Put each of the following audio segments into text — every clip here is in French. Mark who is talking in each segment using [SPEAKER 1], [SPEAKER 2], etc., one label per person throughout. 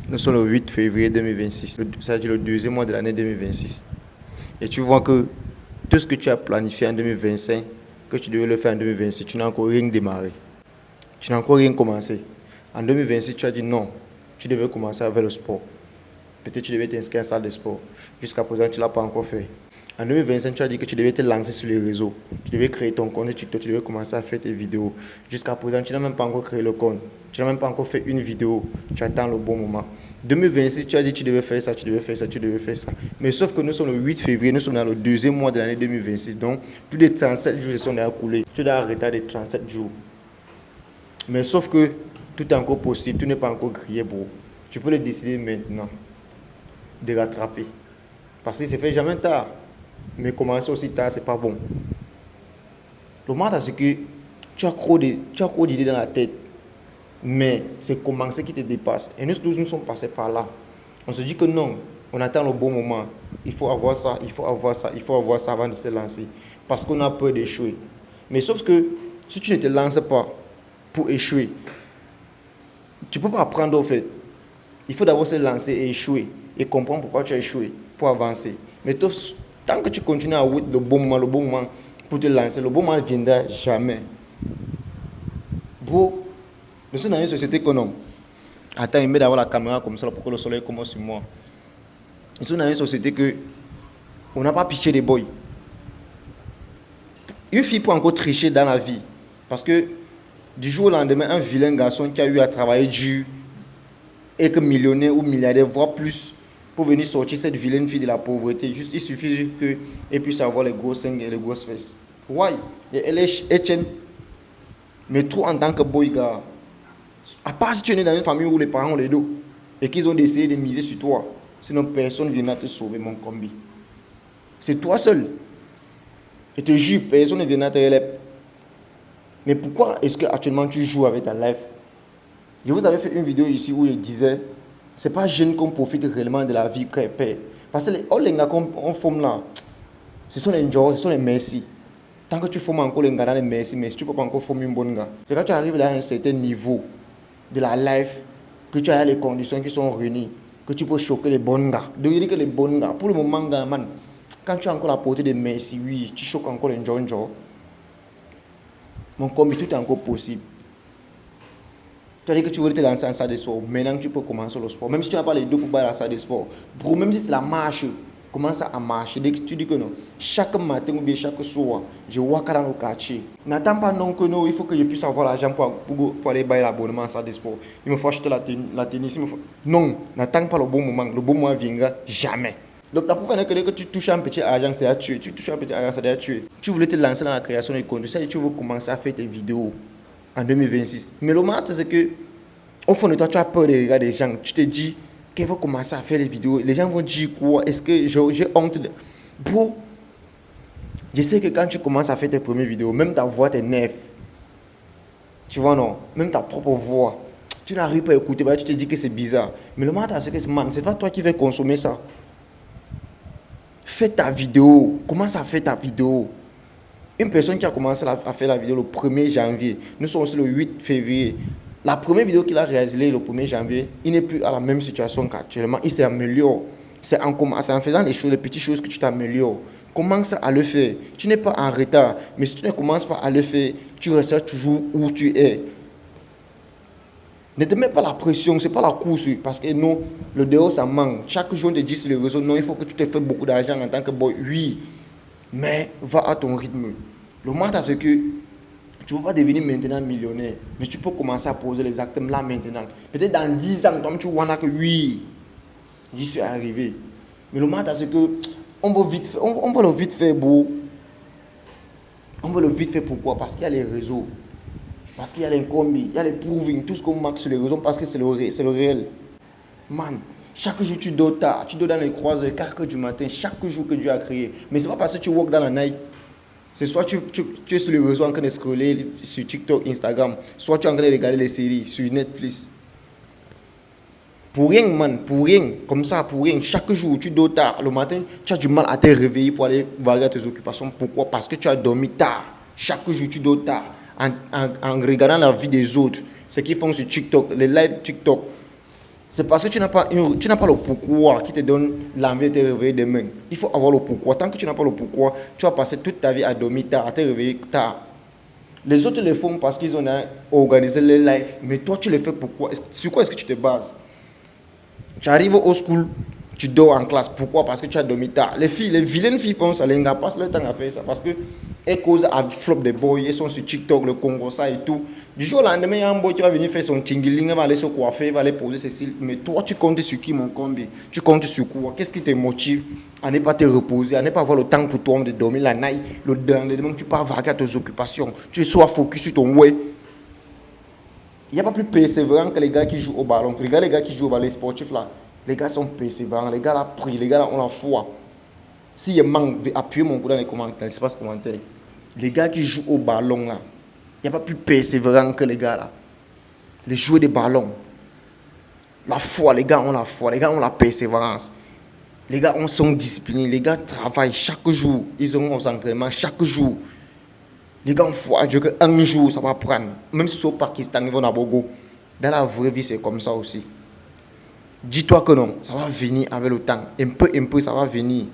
[SPEAKER 1] Nous sommes le 8 février 2026, c'est-à-dire le deuxième mois de l'année 2026. Et tu vois que tout ce que tu as planifié en 2025, que tu devais le faire en 2026, tu n'as encore rien démarré. Tu n'as encore rien commencé. En 2026, tu as dit non, tu devais commencer avec le sport. Peut-être que tu devais t'inscrire à la salle de sport. Jusqu'à présent, tu ne l'as pas encore fait. En 2025, tu as dit que tu devais te lancer sur les réseaux. Tu devais créer ton compte TikTok, tu devais commencer à faire tes vidéos. Jusqu'à présent, tu n'as même pas encore créé le compte. Tu n'as même pas encore fait une vidéo. Tu attends le bon moment. 2026, tu as dit que tu devais faire ça, tu devais faire ça, tu devais faire ça. Mais sauf que nous sommes le 8 février, nous sommes dans le deuxième mois de l'année 2026. Donc, plus de 37 jours se sont déjà coulés. Tu dois arrêter de 37 jours. Mais sauf que tout est encore possible, tout n'est pas encore grillé, bro. Tu peux le décider maintenant de rattraper. Parce que c'est fait jamais tard. Mais commencer aussi tard, c'est pas bon. Le mal, c'est que tu as trop d'idées dans la tête. Mais c'est commencer qui te dépasse. Et nous tous, nous sommes passés par là. On se dit que non, on attend le bon moment. Il faut avoir ça, il faut avoir ça, il faut avoir ça avant de se lancer. Parce qu'on a peur d'échouer. Mais sauf que si tu ne te lances pas pour échouer, tu ne peux pas apprendre au fait. Il faut d'abord se lancer et échouer. Et comprendre pourquoi tu as échoué pour avancer. Mais tant que tu continues à attendre le bon moment pour te lancer, le bon moment ne viendra jamais. Bro, nous sommes dans une société économe. Attends, il met d'avoir la caméra comme ça pour que le soleil commence sur moi. Nous sommes dans une société que on n'a pas pitié des boys. Une fille peut encore tricher dans la vie. Parce que du jour au lendemain, un vilain garçon qui a eu à travailler dur et que millionnaire ou milliardaire, voire plus, pour venir sortir cette vilaine fille de la pauvreté. Juste, il suffit qu'elle puisse avoir les gros seins et les grosses fesses. Why? Et elle est Etienne. Mais trop en tant que boy, gars. À part si tu es né dans une famille où les parents ont les dos et qu'ils ont décidé de miser sur toi. Sinon, personne ne viendra te sauver, mon combi. C'est toi seul. Je te jure, personne ne viendra te relève. Mais pourquoi est-ce que actuellement tu joues avec ta life? Je vous avais fait une vidéo ici où je disais, c'est pas jeune qu'on profite réellement de la vie qu'elle perd. Parce que les gars qu'on forme là, ce sont les gens, ce sont les merci. Tant que tu formes encore les gars dans les merci, mais si tu ne peux pas encore former un bon gars, c'est quand tu arrives à un certain niveau de la life, que tu as les conditions qui sont réunies, que tu peux choquer les bons gars. De dire que les bons gars, pour le moment, gars, man, quand tu as encore la portée de merci, oui, tu choques encore les gens. Mon combi, tout est encore possible. Tu as dit que tu veux te lancer en salle de sport. Maintenant, tu peux commencer le sport. Même si tu n'as pas les deux pour aller à la salle de sport. Bro, même si c'est la marche, commence à marcher. Dès que tu dis que non, chaque matin ou bien chaque soir, je vois dans le quartier. N'attends pas non que non, il faut que je puisse avoir l'argent pour aller bailler l'abonnement à la salle de sport. Il me faut acheter la tennis. Non, n'attends pas le bon moment. Le bon moment viendra jamais. Donc, la preuve est que dès que tu touches un petit argent, c'est à tuer. Tu touches un petit argent, c'est à tuer. Tu voulais te lancer dans la création de contenu. Tu veux commencer à faire tes vidéos en 2026. Mais le mal, c'est que, au fond de toi, tu as peur de regarder les gens. Tu te dis qu'il faut commencer à faire les vidéos. Les gens vont dire quoi? Est-ce que j'ai honte de... Bro, je sais que quand tu commences à faire tes premières vidéos, même ta voix t'es nerf. Tu vois, non? Même ta propre voix. Tu n'arrives pas à écouter, tu te dis que c'est bizarre. Mais le mal, c'est que c'est pas toi qui vas consommer ça. Fais ta vidéo. Commence à faire ta vidéo. Une personne qui a commencé à faire la vidéo le 1er janvier, nous sommes aussi le 8 février. La première vidéo qu'il a réalisée le 1er janvier, il n'est plus à la même situation qu'actuellement. Il s'améliore. C'est en faisant les petites choses que tu t'améliores. Commence à le faire. Tu n'es pas en retard. Mais si tu ne commences pas à le faire, tu resteras toujours où tu es. Ne te mets pas la pression, ce n'est pas la course. Parce que non, le dehors, ça manque. Chaque jour, on te dit sur les réseaux, non, il faut que tu te fasses beaucoup d'argent en tant que boy. Oui. Mais va à ton rythme. Le moment, c'est que tu ne peux pas devenir maintenant millionnaire, mais tu peux commencer à poser les actes là maintenant. Peut-être dans 10 ans, tu vois que oui, j'y suis arrivé. Mais le moment, c'est que on veut le vite faire, beau. On veut le vite faire pourquoi? Parce qu'il y a les réseaux, parce qu'il y a les combis, il y a les proving, tout ce qu'on marque sur les réseaux, parce que c'est le réel. Man. Chaque jour, tu dors tard, tu dors dans les 3h, 4h du matin, chaque jour que Dieu a créé. Mais ce n'est pas parce que tu walk dans la night. C'est soit tu es sur les réseaux en train de scroller sur TikTok, Instagram, soit tu es en train de regarder les séries sur Netflix. Pour rien, man, pour rien, comme ça, pour rien. Chaque jour, tu dors tard. Le matin, tu as du mal à te réveiller pour aller voir tes occupations. Pourquoi? Parce que tu as dormi tard. Chaque jour, tu dors tard. En regardant la vie des autres, ce qu'ils font sur TikTok, les lives TikTok. C'est parce que tu n'as pas le pourquoi qui te donne l'envie de te réveiller demain. Il faut avoir le pourquoi. Tant que tu n'as pas le pourquoi, tu vas passer toute ta vie à dormir tard, à te réveiller tard. Les autres le font parce qu'ils ont organisé leur life. Mais toi, tu le fais pourquoi? Sur quoi est-ce que tu te bases? Tu arrives au school, tu dors en classe. Pourquoi? Parce que tu as dormi tard. Les vilaines filles font ça. Les gars passent leur temps à faire ça. Parce qu'elles causent à flop des boys. Elles sont sur TikTok, le Congo, ça et tout. Du jour au lendemain, il y a un boy qui va venir faire son tingiling, il va aller se coiffer, il va aller poser ses cils. Mais toi, tu comptes sur qui, mon combi? Tu comptes sur quoi? Qu'est-ce qui te motive à ne pas te reposer, à ne pas avoir le temps pour toi de dormir la nuit, le lendemain, tu pars vaguer à tes occupations. Tu sois focus sur ton way. Il n'y a pas plus persévérant que les gars qui jouent au ballon. Regarde les gars qui jouent au ballon, les sportifs là. Les gars sont persévérants, les gars là prient, les gars là ont la foi. S'il manque, appuyez mon coup dans les commentaires, l'espace commentaire. Les gars qui jouent au ballon là, il n'y a pas plus persévérant que les gars là. Les joueurs de ballon. La foi, les gars ont la foi, les gars ont la persévérance. Les gars sont disciplinés, les gars travaillent chaque jour. Ils ont aux entraînements chaque jour. Les gars ont foi, Dieu qu'un jour ça va prendre. Même si c'est au Pakistan, ils vont à Bogo. Dans la vraie vie, c'est comme ça aussi. Dis-toi que non, ça va venir avec le temps. Un peu, ça va venir.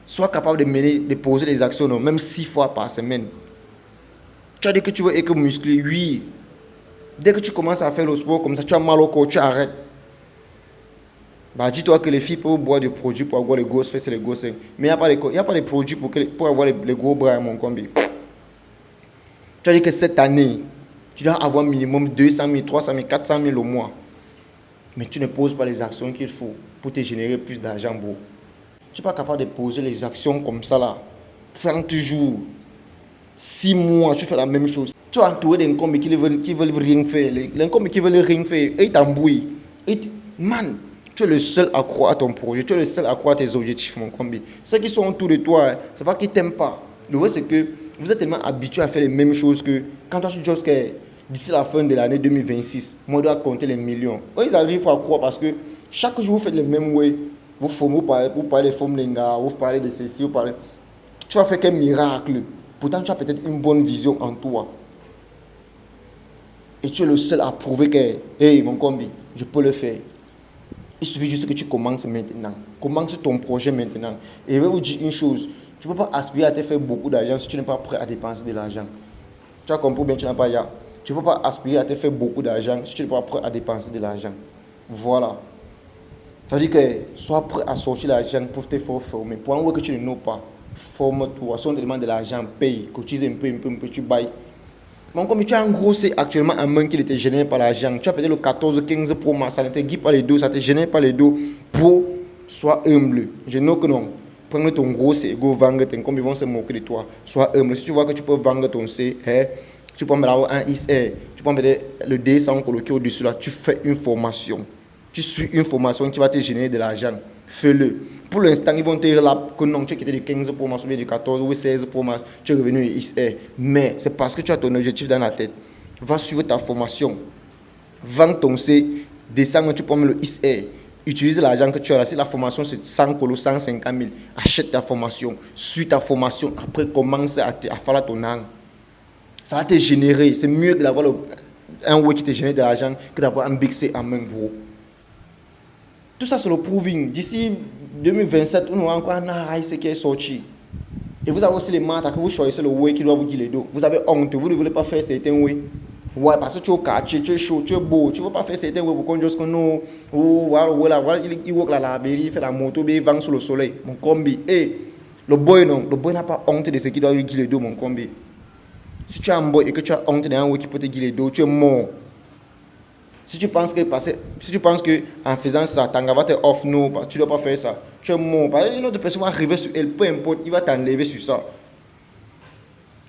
[SPEAKER 1] Sois capable de poser des actions, non, même 6 fois par semaine. Tu as dit que tu veux être musclé, oui. Dès que tu commences à faire le sport comme ça, tu as mal au corps, tu arrêtes. Bah, dis-toi que les filles peuvent boire des produits pour avoir les grosses fesses et les grosses seins. Mais il n'y a pas de produits pour avoir les gros bras, mon combi. Tu as dit que cette année, tu dois avoir minimum 200 000, 300 000, 400 000 au mois. Mais tu ne poses pas les actions qu'il faut pour te générer plus d'argent, bro. Tu n'es pas capable de poser les actions comme ça, là. 30 jours, 6 mois, tu fais la même chose. Tu es entouré d'incompés qui veulent rien faire. Les incompés qui veulent rien faire, ils t'embrouillent. Man, tu es le seul à croire à ton projet. Tu es le seul à croire à tes objectifs, mon combi. Ceux qui sont autour de toi, ce n'est pas qu'ils ne t'aiment pas. Le vrai, c'est que vous êtes tellement habitués à faire les mêmes choses que quand toi, tu dis que d'ici la fin de l'année 2026, moi, je dois compter les millions. Eux, ils arrivent à croire parce que chaque jour, vous faites les mêmes way. Vous parlez de formes linga, vous parlez de ceci, vous parlez. Tu vas faire qu'un miracle. Pourtant, tu as peut-être une bonne vision en toi. Et tu es le seul à prouver que, hey, mon combi, je peux le faire. Il suffit juste que tu commences maintenant. Commence ton projet maintenant. Et je vais vous dire une chose. Tu ne peux pas aspirer à te faire beaucoup d'argent si tu n'es pas prêt à dépenser de l'argent. Tu as compris bien, tu n'as pas ya. Tu ne peux pas aspirer à te faire beaucoup d'argent si tu n'es pas prêt à dépenser de l'argent. Voilà. Ça veut dire que sois prêt à sortir l'argent pour te faire former. Pour un que tu ne sais pas, forme-toi. Si on te demande de l'argent, paye. Cotise un peu, tu bailles. Mais comme tu as un gros C actuellement, un manque qui était gêné par l'argent, tu as peut-être le 14, 15 Pro Max, ça ne te guide pas les dos, ça ne te gêne pas les dos. Pro, sois humble. Je sais que non. Prends ton gros C et go vendre, comme ils vont se moquer de toi. Sois humble. Si tu vois que tu peux vendre ton C, tu peux mettre un ISR, tu peux mettre le D sans coloquer au-dessus là, tu fais une formation. Tu suis une formation qui va te générer de l'argent. Fais-le. Pour l'instant, ils vont te dire là que non, tu es quitté de 15 Pro Max ou bien de 14 ou 16 Pro Max, tu es revenu ISR. Mais c'est parce que tu as ton objectif dans la tête. Va suivre ta formation. Vends ton C, descends, tu prends le ISR. Utilise l'argent que tu as là. Si la formation c'est 100 colos, 150 000, achète ta formation. Suis ta formation. Après, commence à faire ton argent. Ça va te générer. C'est mieux que d'avoir un way qui te génère de l'argent que d'avoir un big C en main, gros. Tout ça, c'est le proving. D'ici 2027, on aura encore un AIC qui est sorti. Et vous avez aussi les maths que vous choisissez le way qui doit vous dire les dos. Vous avez honte, vous ne voulez pas faire certains way. Ouais, parce que tu es au quartier, tu es chaud, tu es beau. Tu ne veux pas faire certains way pour qu'on dise que non. Voilà, il work la mairie, il fait la moto, il vend sous le soleil. Mon combi. Et le boy, non. Le boy n'a pas honte de ce qui doit lui dire les dos, mon combi. Si tu as un boy et que tu as honte d'un way qui peut te dire les dos, tu es mort. Si tu penses que en faisant ça, Tanga va te off, non, tu ne dois pas faire ça. Tu es mort. Parce qu'une autre personne va arriver sur elle, peu importe, il va t'enlever sur ça.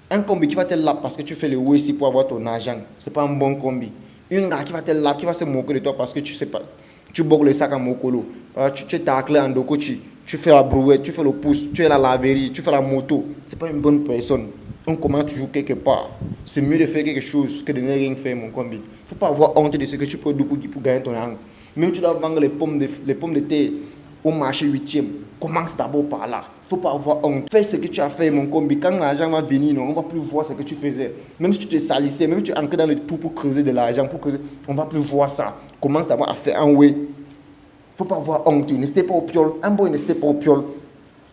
[SPEAKER 1] Un combi qui va te lap parce que tu fais le ici pour avoir ton argent, ce n'est pas un bon combi. Une gars qui va te lap, qui va se moquer de toi parce que tu sais pas, tu boques le sac à mokolo, tu tacles en dokochi, tu fais la brouette, tu fais le pouce, tu es la laverie, tu fais la moto. Ce n'est pas une bonne personne. On commence toujours quelque part. C'est mieux de faire quelque chose que de ne rien faire, mon combi. Il ne faut pas avoir honte de ce que tu peux faire pour gagner ton argent. Même tu dois vendre les pommes de terre au marché 8e. Commence d'abord par là. Il ne faut pas avoir honte. Fais ce que tu as fait, mon combi. Quand l'argent va venir, non, on ne va plus voir ce que tu faisais. Même si tu te salissais, même si tu es entré dans le tout pour creuser de l'argent, on ne va plus voir ça. Commence d'abord à faire un way. Il ne faut pas avoir honte. N'hésitez pas au piole. Un boy, n'hésitez pas au piole.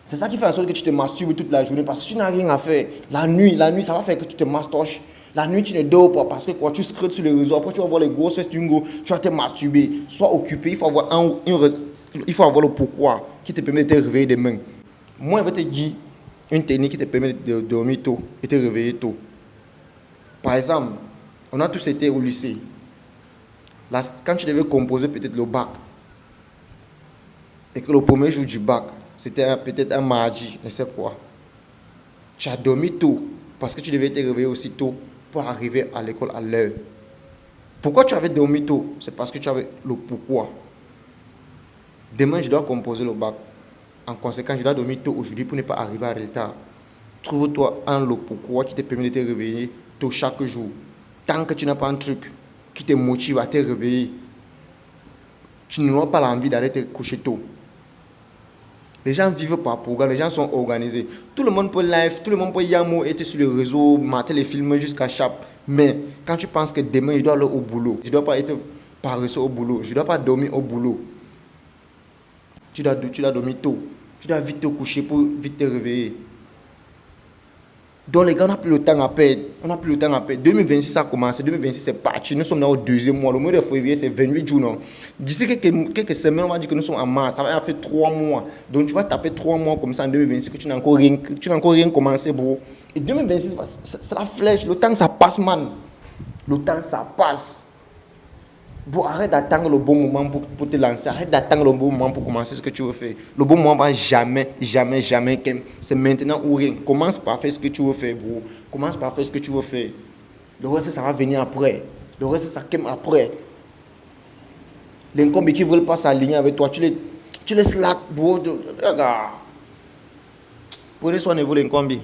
[SPEAKER 1] C'est ça qui fait en sorte que tu te masturbes toute la journée. Parce que tu n'as rien à faire. La nuit, ça va faire que tu te masturges. La nuit, tu ne dors pas parce que quand tu scrutes sur les réseaux, après tu vas voir les grosses fesses du go, tu vas te masturber. Sois occupé, il faut avoir le pourquoi qui te permet de te réveiller demain. Moi, je vais te dire une technique qui te permet de dormir tôt et de te réveiller tôt. Par exemple, on a tous été au lycée. Là, quand tu devais composer peut-être le bac, et que le premier jour du bac, c'était peut-être un mardi, je ne sais quoi. Tu as dormi tôt parce que tu devais te réveiller aussi tôt pour arriver à l'école à l'heure. Pourquoi tu avais dormi tôt? C'est parce que tu avais le pourquoi. Demain, je dois composer le bac. En conséquence, je dois dormir tôt aujourd'hui pour ne pas arriver en retard. Trouve-toi le pourquoi qui te permet de te réveiller tôt chaque jour. Tant que tu n'as pas un truc qui te motive à te réveiller, tu n'auras pas l'envie d'aller te coucher tôt. Les gens vivent par programme, les gens sont organisés. Tout le monde peut live, tout le monde peut yamo, être sur les réseaux, mater les films jusqu'à chape. Mais quand tu penses que demain, je dois aller au boulot, je ne dois pas être paresseux au boulot, je ne dois pas dormir au boulot. Tu dois dormir tôt. Tu dois vite te coucher pour vite te réveiller. Donc les gars, on n'a plus le temps à perdre. 2026 a commencé, 2026 c'est parti. Nous sommes dans le deuxième mois. Le mois de février, c'est 28 jours. Non? D'ici quelques semaines, on va dire que nous sommes en mars. Ça va faire 3 mois. Donc tu vas taper 3 mois comme ça en 2026 que tu n'as encore rien commencé, bro. Et 2026, c'est la flèche. Le temps, ça passe, man. Le temps, ça passe. Bon, arrête d'attendre le bon moment pour te lancer. Arrête d'attendre le bon moment pour commencer ce que tu veux faire. Le bon moment va jamais. C'est maintenant ou rien. Commence par faire ce que tu veux faire, bro. Commence par faire ce que tu veux faire. Le reste, ça va venir après. Le reste, ça quème après. Les incombés qui ne veulent pas s'aligner avec toi, tu les slack, bro. Regarde. Prenez soin de vous, les incombés.